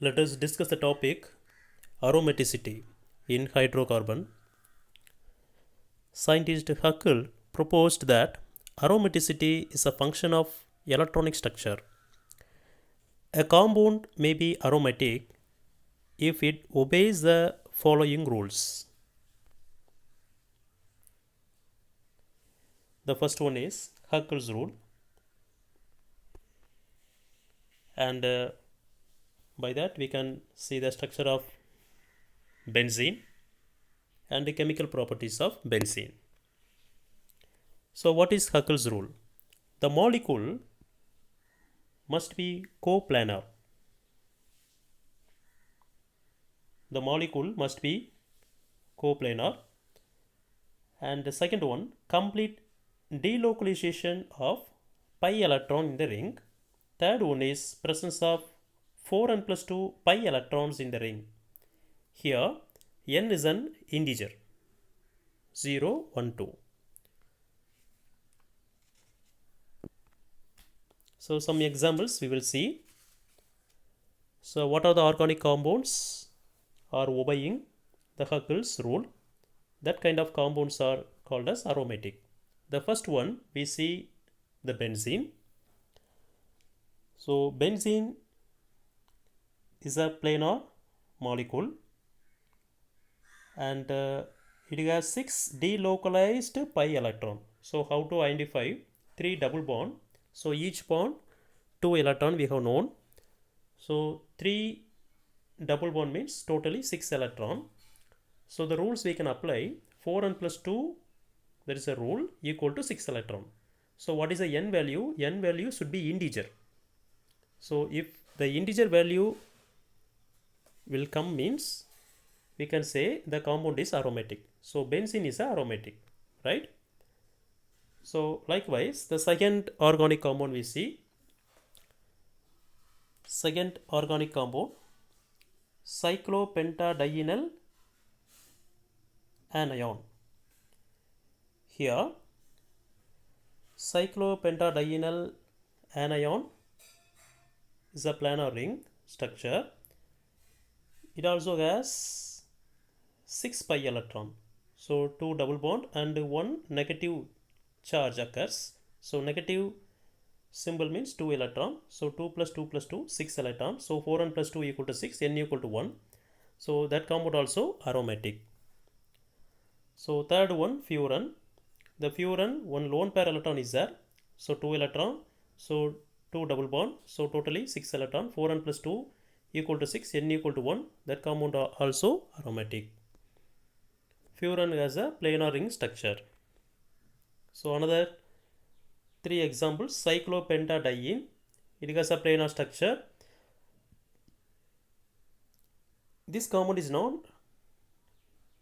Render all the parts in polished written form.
Let us discuss the topic aromaticity in hydrocarbon. Scientist Huckel proposed that aromaticity is a function of electronic structure. A compound may be aromatic if it obeys the following rules. The first one is Huckel's rule, and by that we can see the structure of benzene and the chemical properties of benzene. So, what is Huckel's rule? The molecule must be coplanar. The molecule must be coplanar. And the second one, complete delocalization of pi electron in the ring. Third one is presence of 4n plus 2 pi electrons in the ring. Here n is an integer 0, 1, 2. So some examples we will see. So what are the organic compounds are obeying the Huckel's rule? That kind of compounds are called as aromatic. The first one we see the benzene. So benzene is a planar molecule and it has 6 delocalized pi electron. So how to identify 3 double bond? So each bond 2 electron we have known. So 3 double bond means totally 6 electron. So the rules we can apply 4n plus 2, there is a rule, equal to 6 electron. So what is the n value? N value should be integer. So if the integer value will come means we can say the compound is aromatic. So benzene is aromatic, right? So likewise the second organic compound we see. Second organic compound, cyclopentadienyl anion. Here cyclopentadienyl anion is a planar ring structure. It also has 6 pi electron. So 2 double bond and 1 negative charge occurs. So negative symbol means 2 electron. So 2 plus 2 plus 2, 6 electron. So 4n plus 2 equal to 6, n equal to 1. So that compound also aromatic. So third one, furan. The furan, one lone pair electron is there. So 2 electron. So 2 double bond. So totally 6 electron. 4n plus 2 equal to 6, n equal to 1. That compound also aromatic. Furan has a planar ring structure. So another 3 examples. Cyclopentadiene. It has a planar structure. This compound is not.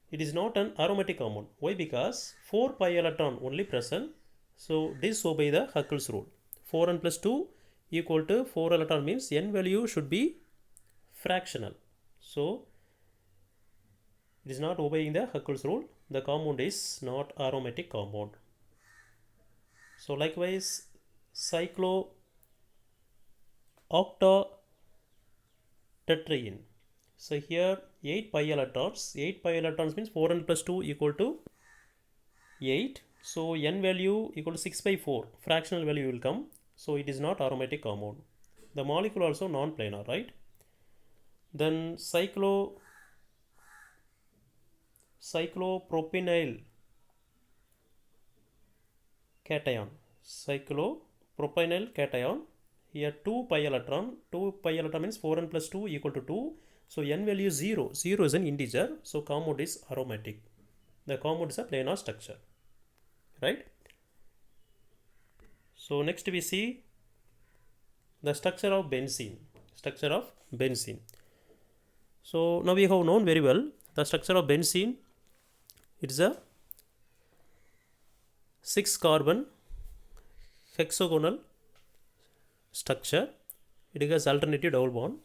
It is not an aromatic compound. Why? Because 4 pi electron only present. So disobey the Huckel's rule. 4n plus 2 equal to 4 electron means n value should be fractional. So it is not obeying the Huckel's rule. The compound is not aromatic compound. So likewise cyclooctatetraene. So here 8 pi electrons. 8 pi electrons means 4n plus 2 equal to 8. So n value equal to 6 by 4. Fractional value will come. So it is not aromatic compound. The molecule also non-planar, right? Then cyclopropanyl cation. Cyclopropanyl cation. Here 2 pi electron. 2 pi electron means 4n plus 2 equal to 2. So n value is 0. 0 is an integer. So compound is aromatic. The compound is a planar structure. Right? So next we see the structure of benzene. Structure of benzene. So now we have known very well the structure of benzene. It is a 6 carbon hexagonal structure. It has alternative double bond.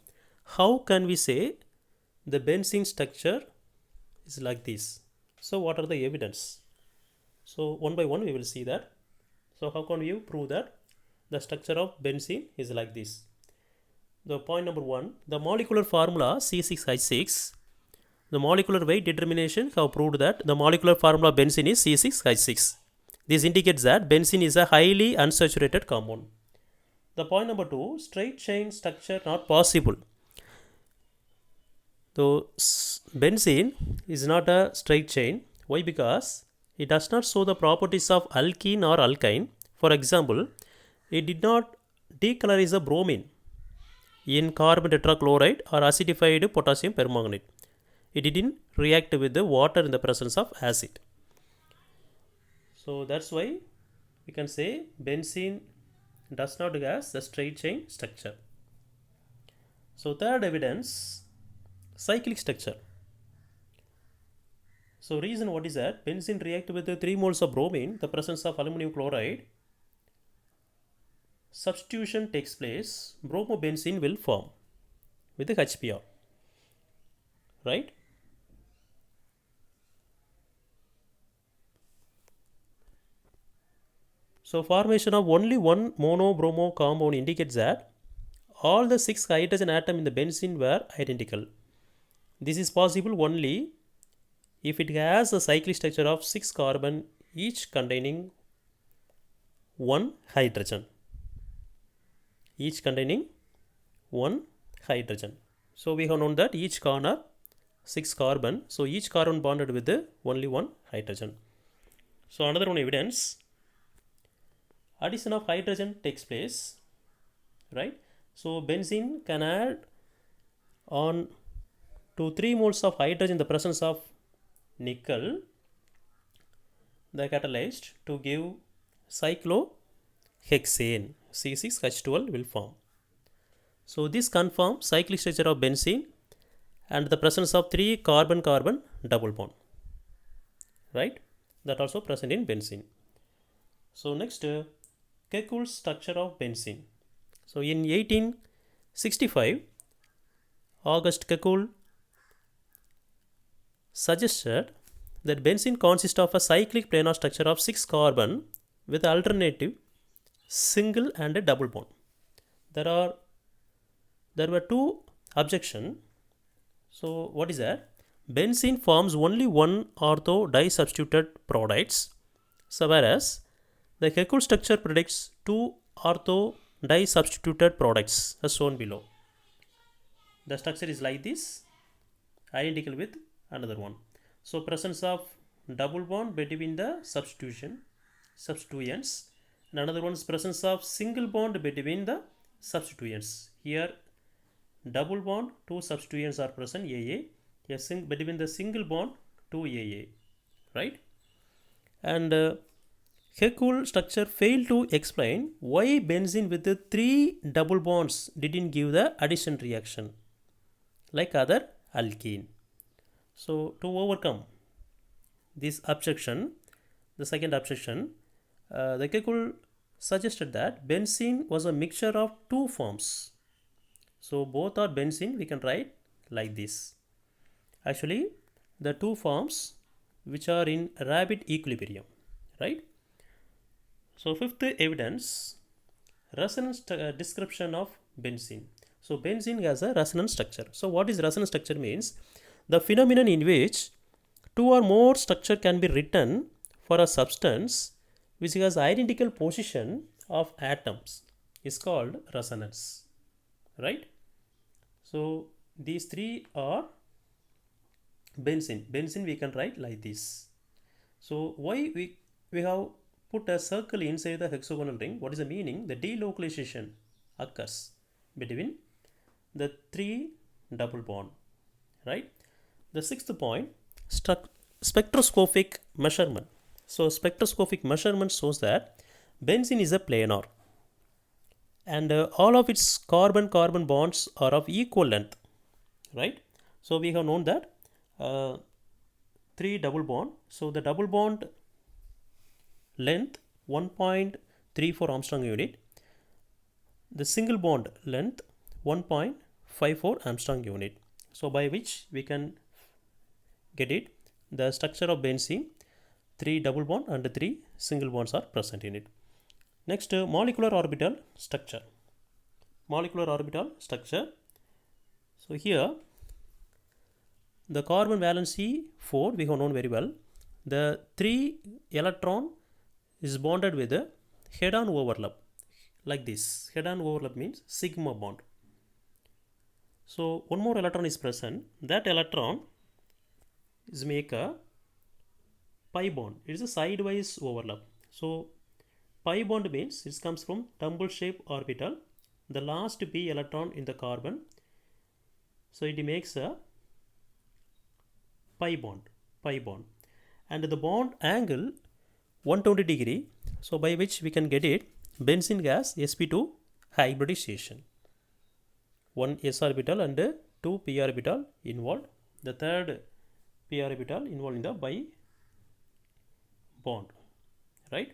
How can we say the benzene structure is like this? So what are the evidence? So one by one we will see that. So how can you prove that the structure of benzene is like this? the point number 1, the molecular formula C6H6, the molecular weight determination have proved that the molecular formula of benzene is C6H6. This indicates that benzene is a highly unsaturated compound. The point number 2, straight chain structure not possible. So benzene is not a straight chain. Why? Because it does not show the properties of alkene or alkyne. For example, it did not decolorize the bromine in carbon tetrachloride or acidified potassium permanganate. It didn't react with the water in the presence of acid. So that's why we can say benzene does not have the straight chain structure. So third evidence, cyclic structure. So reason what is that? Benzene react with the 3 moles of bromine, the presence of aluminum chloride. Substitution takes place, bromobenzene will form with the HBr, right? So formation of only one mono-bromo compound indicates that all the 6 hydrogen atoms in the benzene were identical. This is possible only if it has a cyclic structure of 6 carbon, each containing 1 hydrogen. Each containing 1 hydrogen. So we have known that each corner 6 carbon. So each carbon bonded with only 1 hydrogen. So another one evidence, addition of hydrogen takes place, right? So benzene can add on to 3 moles of hydrogen in the presence of nickel, the catalyst, to give cyclohexane. C6H12 will form. So this confirms cyclic structure of benzene and the presence of 3 carbon-carbon double bond, right? That also present in benzene. So next, Kekule's structure of benzene. So in 1865, August Kekule suggested that benzene consists of a cyclic planar structure of 6 carbon with alternative single and a double bond. There were 2 objections. So what is that? Benzene forms only 1 ortho disubstituted products, so whereas the Kekule structure predicts 2 ortho disubstituted products as shown below. The structure is like this, identical with another one. So presence of double bond between the substituents. And another one is presence of single bond between the substituents. Here double bond, 2 substituents are present, AA. Yes, between the single bond, 2 AA, right? And Kekule structure failed to explain why benzene with the 3 double bonds didn't give the addition reaction like other alkene. So to overcome this objection, the second objection, the Kekule suggested that benzene was a mixture of 2 forms. So both are benzene, we can write like this. Actually, the 2 forms which are in rapid equilibrium, right? So fifth evidence, resonance description of benzene. So benzene has a resonance structure. So what is resonance structure means? The phenomenon in which 2 or more structure can be written for a substance which has identical position of atoms is called resonance, right? So these 3 are benzene. Benzene we can write like this. So why we have put a circle inside the hexagonal ring? What is the meaning? The delocalization occurs between the 3 double bond, right? The sixth point, spectroscopic measurement. So spectroscopic measurement shows that benzene is a planar and all of its carbon-carbon bonds are of equal length, right? So we have known that 3 double bond. So the double bond length 1.34 Armstrong unit, the single bond length 1.54 Armstrong unit. So by which we can get it, the structure of benzene, 3 double bond and 3 single bonds are present in it. Next, molecular orbital structure. molecular orbital structure. So here the carbon valency 4 we have known very well. The 3 electron is bonded with a head-on overlap like this. Head-on overlap means sigma bond. So one more electron is present. That electron is make a pi bond. It is a sidewise overlap. So pi bond means it comes from tumble shape orbital, the last p electron in the carbon. So it makes a pi bond, and the bond angle 120 degree. So by which we can get it benzene gas sp2 hybridization. One s orbital and two p orbital involved. The third p orbital involved in the pi bond, right?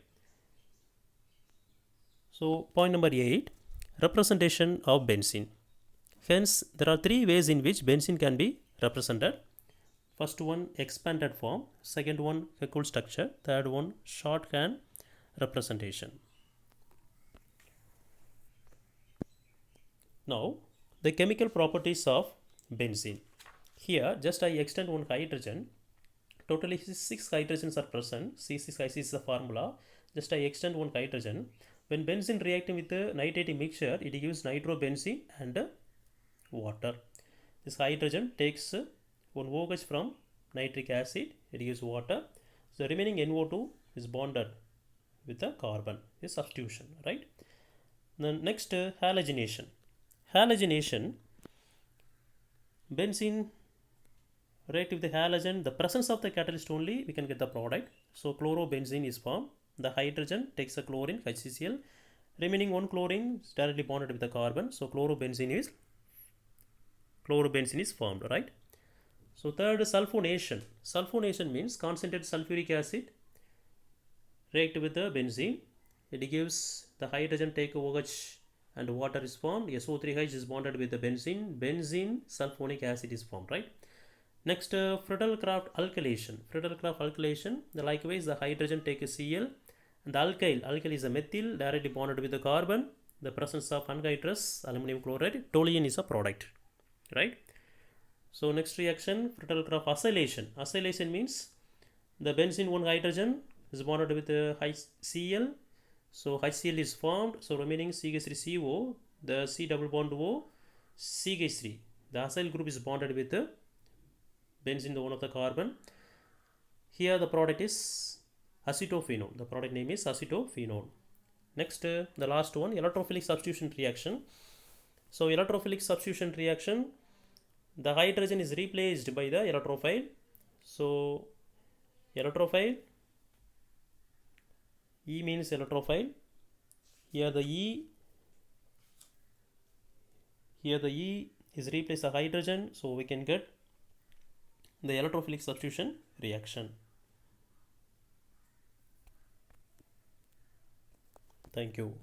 So point number 8, representation of benzene. Hence there are three ways in which benzene can be represented. First one expanded form, second one Heckle structure, third one shorthand representation. Now the chemical properties of benzene. Here just I extend one hydrogen. Totally 6 hydrogens are present. C6H6 is the formula. Just I extend one hydrogen. When benzene reacting with the nitrate mixture, it gives nitrobenzene and water. This hydrogen takes one OH from nitric acid, it gives water. So remaining NO2 is bonded with the carbon, is substitution, right? Then next halogenation. Halogenation, benzene react with the halogen, the presence of the catalyst only we can get the product. So chlorobenzene is formed. The hydrogen takes a chlorine HCl, remaining one chlorine is directly bonded with the carbon. So chlorobenzene is formed, right? So third, sulfonation. Sulfonation means concentrated sulfuric acid react with the benzene. It gives the hydrogen take OH and water is formed. SO3H is bonded with the benzene. Benzene sulfonic acid is formed, right? Next, Friedel-Crafts alkylation. Friedel-Crafts alkylation, likewise the hydrogen take a Cl and the alkyl is a methyl directly bonded with the carbon. The presence of anhydrous aluminum chloride, toluene is a product, right? So next reaction, Friedel-Crafts acylation. Acylation means the benzene one hydrogen is bonded with the Cl. So HCl is formed. So remaining CH3CO, the C double bond O, CH3. The acyl group is bonded with the benzene, the one of the carbon. Here the product is acetophenone. The product name is acetophenone. Next, the last one, electrophilic substitution reaction. So electrophilic substitution reaction, the hydrogen is replaced by the electrophile. So electrophile, E means electrophile. Here the E is replaced the hydrogen. So we can get the electrophilic substitution reaction. Thank you.